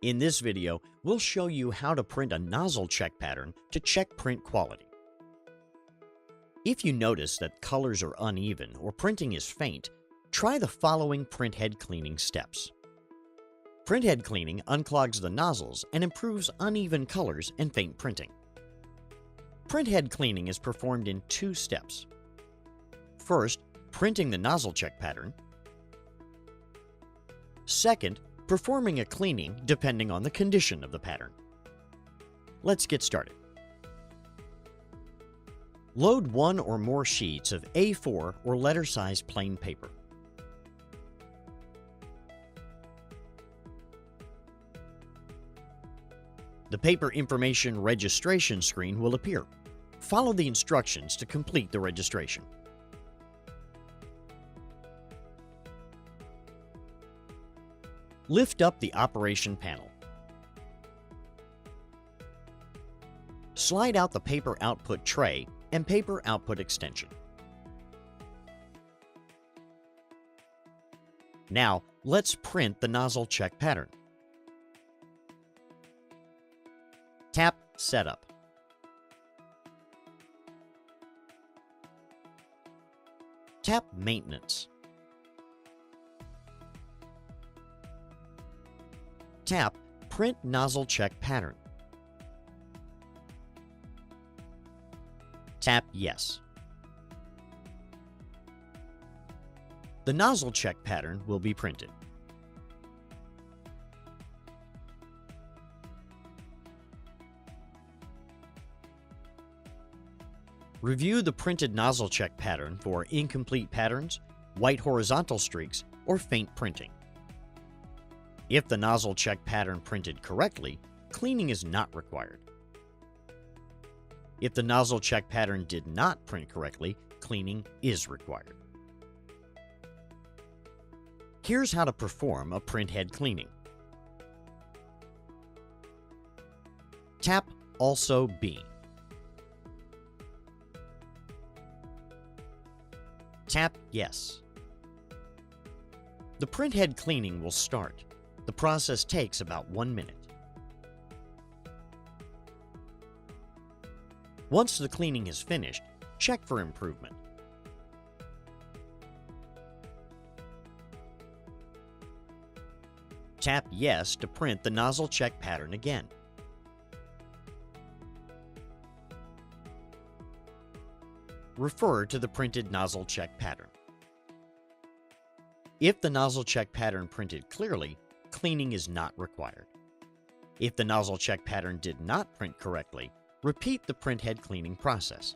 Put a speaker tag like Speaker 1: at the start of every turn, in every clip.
Speaker 1: In this video, we'll show you how to print a nozzle check pattern to check print quality. If you notice that colors are uneven or printing is faint, try the following print head cleaning steps. Print head cleaning unclogs the nozzles and improves uneven colors and faint printing. Print head cleaning is performed in two steps. First, printing the nozzle check pattern. Second, performing a cleaning depending on the condition of the pattern. Let's get started. Load one or more sheets of A4 or letter size plain paper. The paper information registration screen will appear. Follow the instructions to complete the registration. Lift up the operation panel. Slide out the paper output tray and paper output extension. Now, let's print the nozzle check pattern. Tap Setup. Tap Maintenance. Tap Print Nozzle Check Pattern. Tap Yes. The nozzle check pattern will be printed. Review the printed nozzle check pattern for incomplete patterns, white horizontal streaks, or faint printing. If the nozzle check pattern printed correctly, cleaning is not required. If the nozzle check pattern did not print correctly, cleaning is required. Here's how to perform a print head cleaning. Tap Also B. Tap Yes. The print head cleaning will start. The process takes about 1 minute. Once the cleaning is finished, check for improvement. Tap Yes to print the nozzle check pattern again. Refer to the printed nozzle check pattern. If the nozzle check pattern printed clearly, cleaning is not required. If the nozzle check pattern did not print correctly, repeat the print head cleaning process.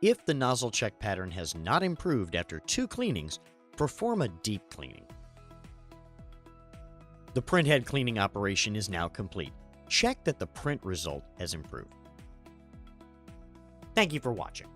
Speaker 1: If the nozzle check pattern has not improved after 2 cleanings, perform a deep cleaning. The print head cleaning operation is now complete. Check that the print result has improved. Thank you for watching.